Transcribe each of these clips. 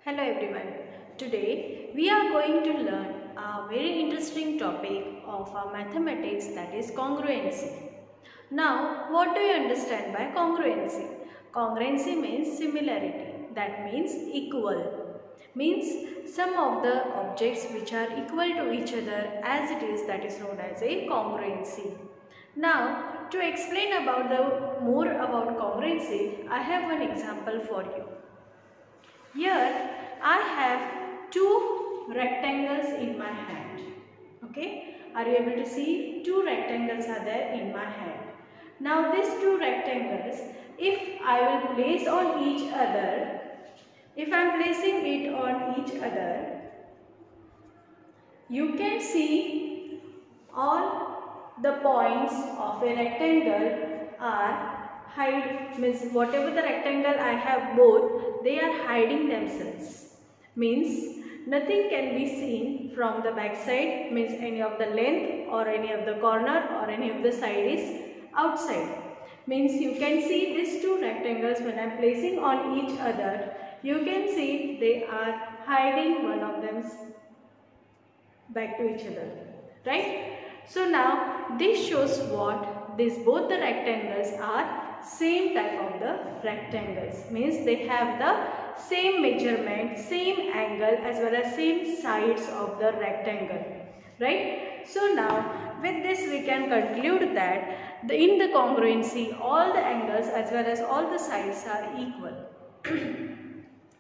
Hello everyone. Today we are going to learn a very interesting topic of mathematics, that is congruency. Now what do you understand by congruency? Congruency means similarity, that means equal. Means some of the objects which are equal to each other as it is, that is known as a congruency. Now to explain about more about congruency, I have one example for you. Here I have two rectangles in my hand. Okay, are you able to see? Two rectangles are there in my hand. Now these two rectangles, if I will place on each other, if I am placing it on each other, you can see all the points of a rectangle are means whatever the rectangle I have both, they are hiding themselves. Means nothing can be seen from the back side, means any of the length or any of the corner or any of the side is outside. Means you can see these two rectangles when I am placing on each other, you can see they are hiding one of them back to each other, right? So now this shows what? These both the rectangles are same type of the rectangles, means they have the same measurement, same angle as well as same sides of the rectangle, right? So now with this we can conclude that in the congruency all the angles as well as all the sides are equal.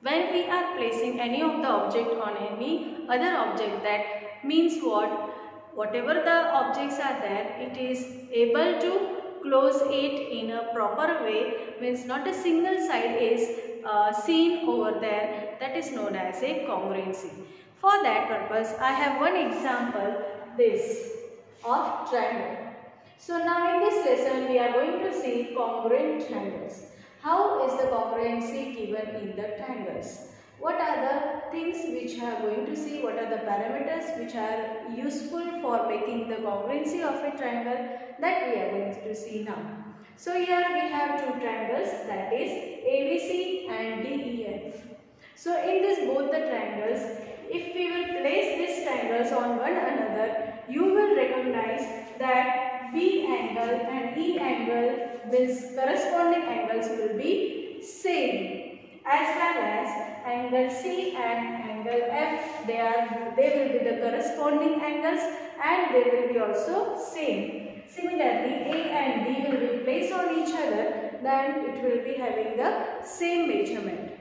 When we are placing any of the object on any other object, that means what? Whatever the objects are there, it is able to close it in a proper way, means not a single side is seen over there, that is known as a congruency. For that purpose, I have one example, this of triangle. So now in this lesson, we are going to see congruent triangles. How is the congruency given in the triangles? What are the things which we are going to see? What are the parameters which are useful for making the congruency of a triangle, that we are going to see now. So here we have two triangles, that is ABC and DEF. So in this both the triangles, if we will place these triangles on one another, you will recognize that B angle and E angle with corresponding angles will be same, as well as angle C and angle F, they will be the corresponding angles and they will be also same. Similarly, A and D will be placed on each other, then it will be having the same measurement.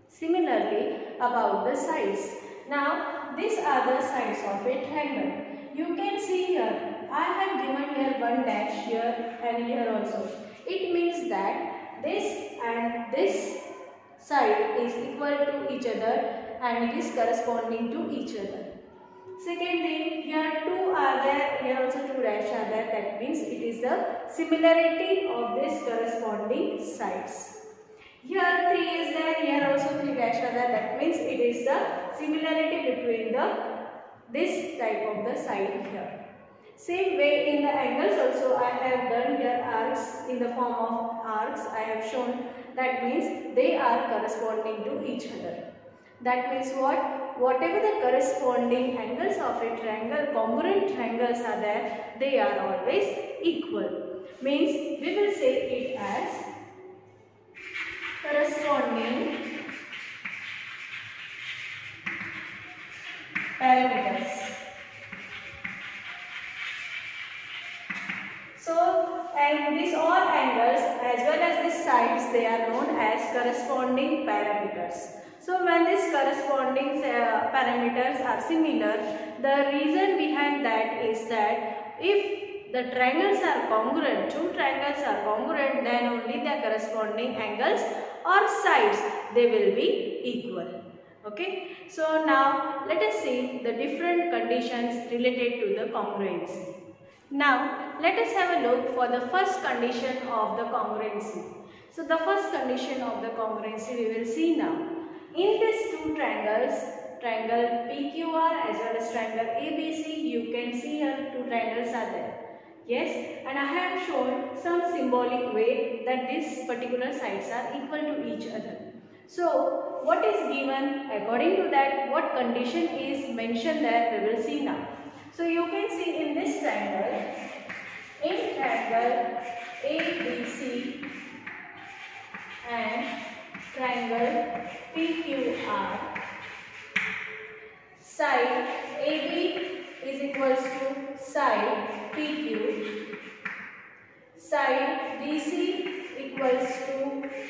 Similarly, about the sides. Now, these are the sides of a triangle. You can see here, I have given here one dash here and here also. It means that this and this side is equal to each other and it is corresponding to each other. Second thing, here two are there, here also two dash are there, that means it is the similarity of this corresponding sides. Here 3 is there, here also 3 dash are there, that means it is the similarity between this type of the side here. Same way in the angles also I have done here arcs in the form of arcs I have shown, that means they are corresponding to each other. That means what? Whatever the corresponding angles of a triangle, congruent triangles are there, they are always equal. Means we will say it as corresponding parameters. So, and these all angles as well as these sides, they are known as corresponding parameters. So, when these corresponding parameters are similar, the reason behind that is that if the triangles are congruent, two triangles are congruent, then only the corresponding angles or sides, they will be equal. Okay. So, now let us see the different conditions related to the congruency. Now, let us have a look for the first condition of the congruency. So, the first condition of the congruency we will see now. In these two triangles, triangle PQR as well as triangle ABC, you can see here two triangles are there. Yes, and I have shown some symbolic way that these particular sides are equal to each other. So what is given, according to that what condition is mentioned there, we will see now. So you can see in this triangle, in triangle ABC and triangle PQR, side AB is equals to side PQ, side BC equals to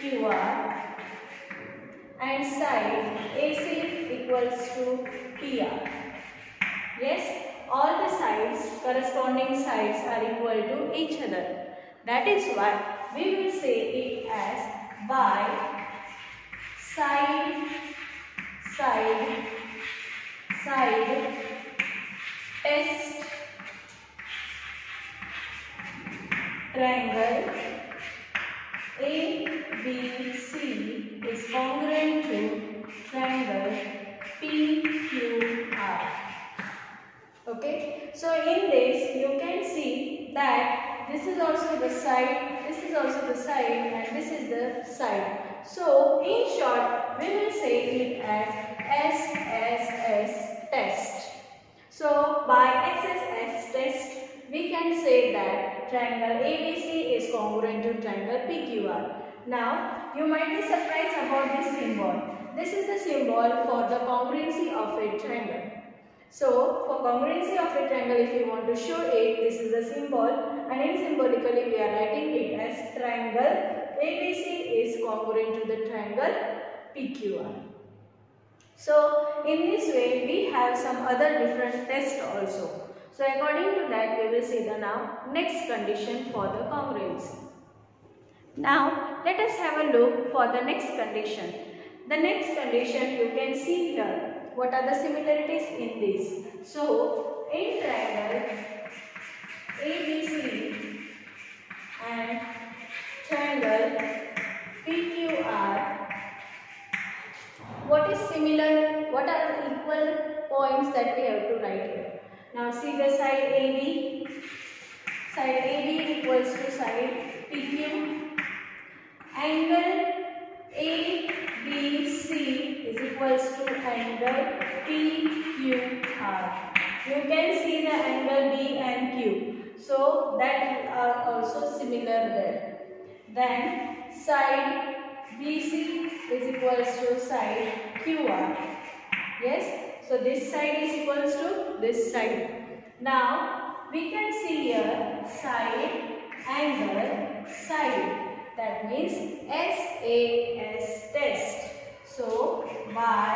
QR, and side AC equals to PR. Yes, all the sides, corresponding sides are equal to each other. That is why we will say it as by side, side, side test triangle ABC is congruent to triangle PQR. Okay, so in this you can see that this is also the side, this is also the side, and this is the side. So in short, we will say it as SSS test. So by SSS test, we can say that triangle ABC is congruent to triangle PQR. Now, you might be surprised about this symbol. This is the symbol for the congruency of a triangle. So, for congruency of a triangle, if you want to show it, this is the symbol, and in symbolically we are writing it as triangle ABC is congruent to the triangle PQR. So, in this way, we have some other different tests also. So, according to that, we will see the now next condition for the congruency. Now, let us have a look for the next condition. The next condition you can see here. What are the similarities in this? So, in triangle ABC and triangle PQR, what is similar? What are the equal points that we have to write here? Now, see the side AB. Side AB equals to side PQ. Angle ABC is equals to angle PQR. You can see the angle B and Q. So that are also similar there. Then side BC is equals to side QR. Yes. So this side is equals to this side. Now we can see here side, angle, side. That means SAS test. So by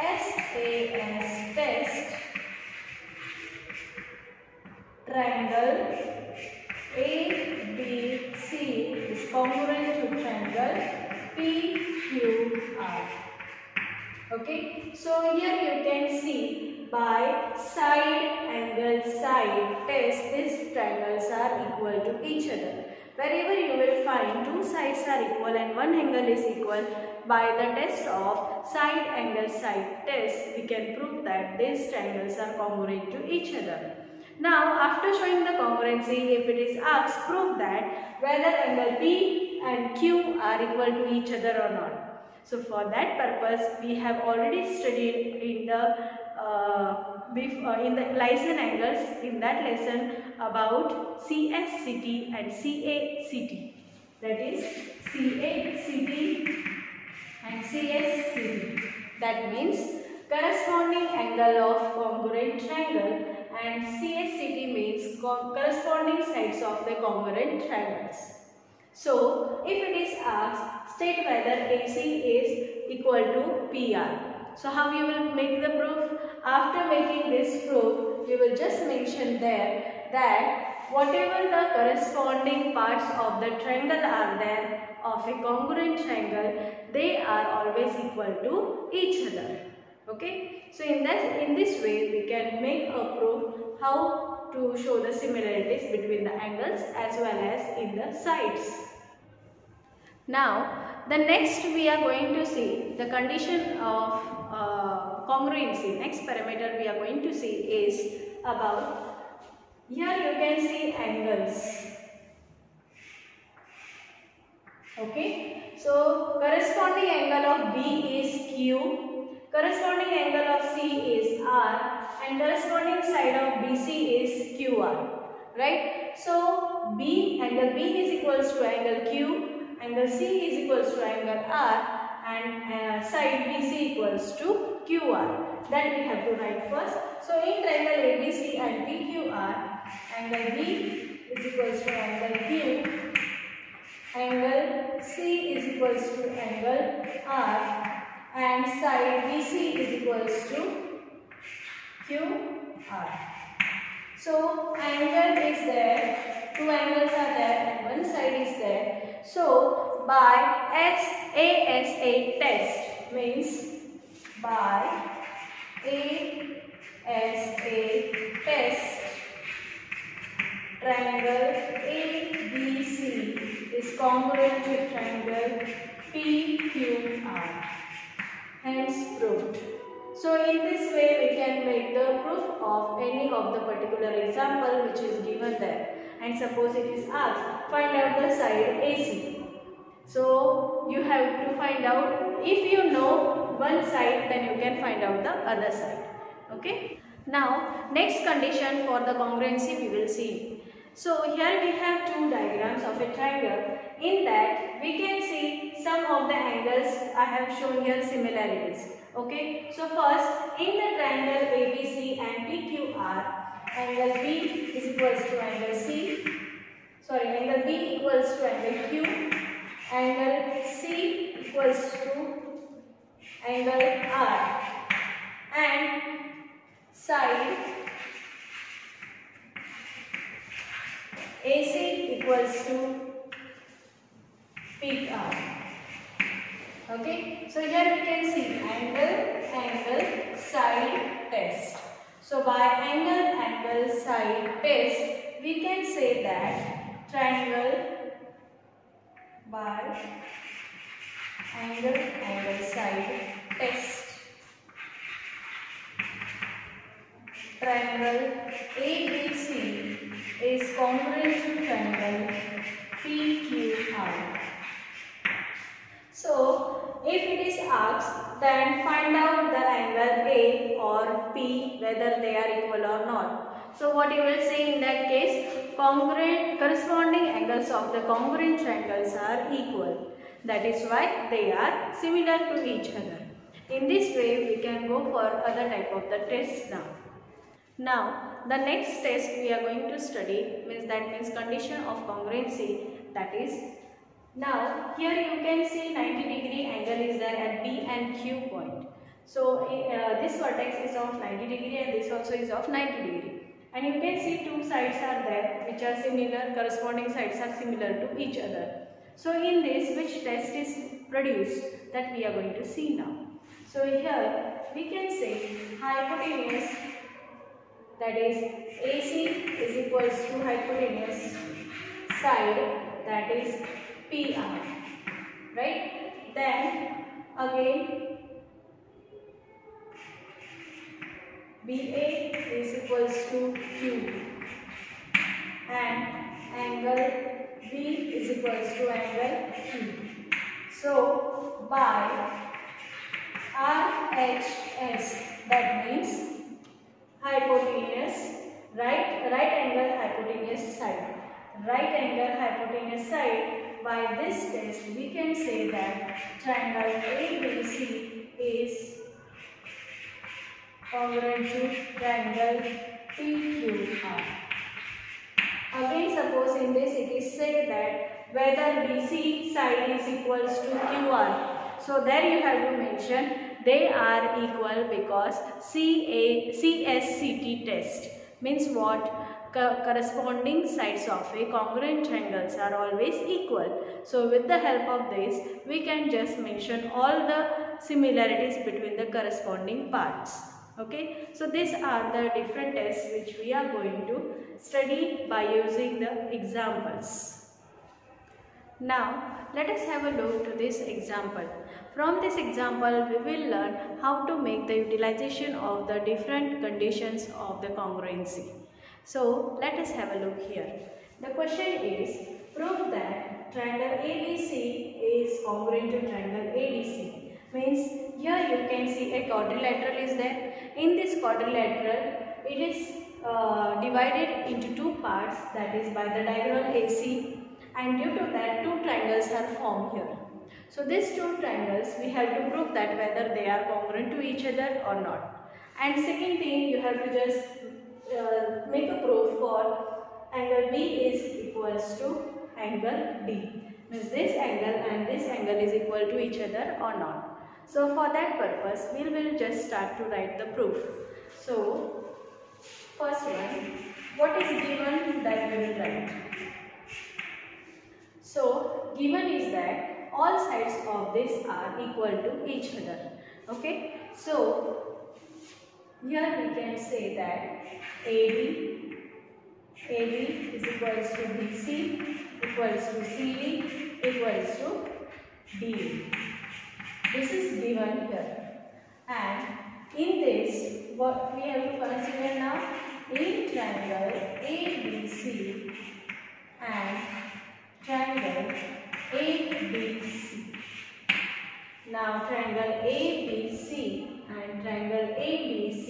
SAS test, triangle ABC is congruent to triangle PQR. Okay, so here you can see by side, angle, side test, these triangles are equal to each other. Wherever you will find two sides are equal and one angle is equal, by the test of side, angle, side test, we can prove that these triangles are congruent to each other. Now, after showing the congruency, if it is asked, prove that whether angle P and Q are equal to each other or not. So, for that purpose, we have already studied in the Lyson angles, in that lesson about CSCT and CACT. That is CACT and CSCT. That means corresponding angle of congruent triangle, and CSCT means corresponding sides of the congruent triangles. So, if it is asked, state whether AC is equal to PR. So, how you will make the proof? After making this proof, you will just mention there that whatever the corresponding parts of the triangle are there of a congruent triangle, they are always equal to each other. Okay, so in this way we can make a proof how to show the similarities between the angles as well as in the sides. Now, the next we are going to see the condition of congruency. Next parameter we are going to see is about, here you can see angles. Okay, so corresponding angle of B is Q, corresponding angle of C is R, and corresponding side of BC is QR. Right? So angle B is equals to angle Q, angle C is equals to angle R, and side BC equals to QR. That we have to write first. So in triangle ABC and PQR, angle B is equals to angle Q, angle C is equals to angle R, and side BC is equals to QR. So angle is there, two angles are there and one side is there. So by ASA test, means by ASA test, triangle ABC is congruent to triangle PQR. Hence proved. So in this way we can make the proof of any of the particular example which is given there. And suppose it is asked, find out the side AC. So you have to find out, if you know one side then you can find out the other side. Okay. Now next condition for the congruency we will see. So here we have two diagrams of a triangle. In that we can see some of the angles I have shown here similarities. Okay. So first, in the triangle ABC and PQR, angle B is equals to angle angle B equals to angle Q, angle C equals to angle R, and side AC equals to PR. Okay, so here we can see angle, side, test. So by angle, side, test, we can say that triangle by angle, side, test. Triangle ABC is congruent to triangle PQR. So, if it is asked, then find out the angle A or P, whether they are equal or not. So, what you will say in that case, corresponding angles of the congruent triangles are equal. That is why they are similar to each other. In this way, we can go for other type of the tests now. Now, the next test we are going to study means condition of congruency, that is, now here you can see 90-degree angle is there at P and Q point. So this vertex is of 90 degree and this also is of 90 degree. And you can see two sides are there which are similar, corresponding sides are similar to each other. So in this, which test is produced, that we are going to see now. So here we can say hypotenuse, that is AC is equals to hypotenuse side, that is PR, right? Then again BA is equals to Q and angle B is equals to angle Q. So by RHS, that means hypotenuse, right angle hypotenuse side. Right angle hypotenuse side, by this test we can say that triangle ABC is congruent to triangle PQR. Again, suppose in this it is said that whether BC side is equals to QR. So there you have to mention they are equal because CSCT test means what? Corresponding sides of a congruent triangles are always equal. So with the help of this, we can just mention all the similarities between the corresponding parts. Okay, so these are the different tests which we are going to study by using the examples. Now let us have a look to this example. From this example we will learn how to make the utilization of the different conditions of the congruency. So let us have a look here. The question is, prove that triangle ABC congruent to triangle ADC. Means here you can see a quadrilateral is there. In this quadrilateral, it is divided into two parts, that is by the diagonal AC, and due to that two triangles are formed here. So these two triangles we have to prove that whether they are congruent to each other or not. And second thing, you have to just make a proof for angle B is equals to angle D. Means this angle and this angle is equal to each other or not. So for that purpose, we will just start to write the proof. So first one, what is given that we will write. So given is that all sides of this are equal to each other. Okay. So here we can say that AB is equals to BC equals to CD equals to DA. This is given here, and in this what we have to consider now, in triangle ABC and triangle ABC. Now triangle ABC and triangle ABC.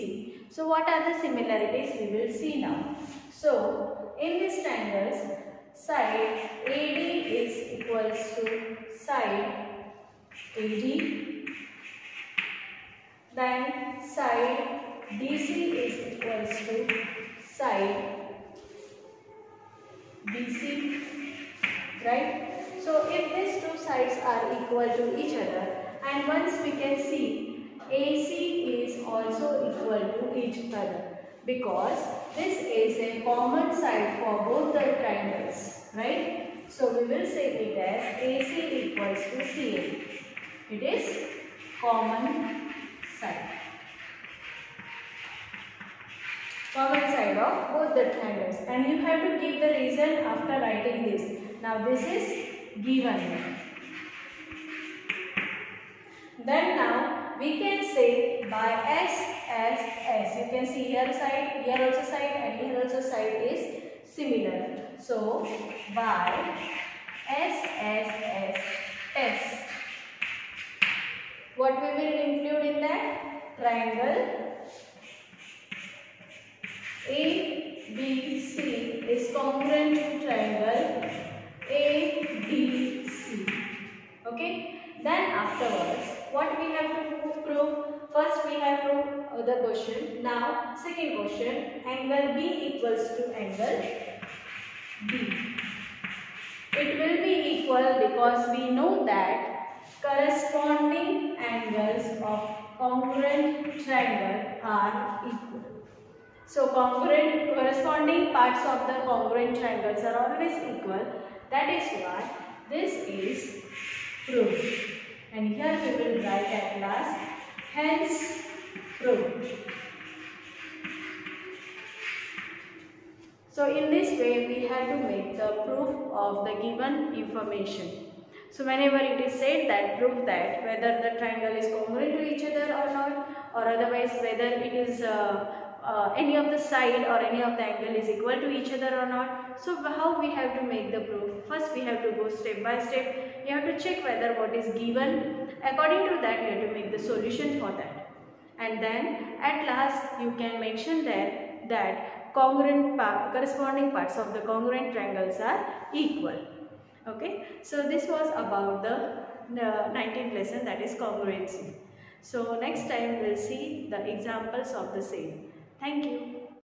So what are the similarities we will see now. So in these triangles, side AD is equals to side AD, then side DC is equals to side BC, right? So if these two sides are equal to each other, and once we can see AC is also equal to each other, because this is a common side for both the triangles, right? So we will say it as AC equals to CA. It is common side. Common side of both the triangles, and you have to give the reason after writing this. Now this is given. Then now we can say by S. You can see here side, here also side, and here also side is similar. So by S. What we will include in that? Triangle ABC is congruent to triangle ADC. Okay. Then afterwards, what we have to prove? First we have to the question. Now second question, angle B equals to angle D. It will be equal because we know that corresponding angles of congruent triangle are equal. So corresponding parts of the congruent triangles are always equal. That is why this is proved. And here we will write at last, hence proved. So in this way we have to make the proof of the given information. So whenever it is said that prove that whether the triangle is congruent to each other or not, or otherwise whether it is any of the side or any of the angle is equal to each other or not. So how we have to make the proof? First we have to go step by step. You have to check whether what is given. According to that you have to make the solution for that. And then at last you can mention there that corresponding parts of the congruent triangles are equal. Okay. So this was about the 19th lesson, that is congruency. So next time we will see the examples of the same. Thank you.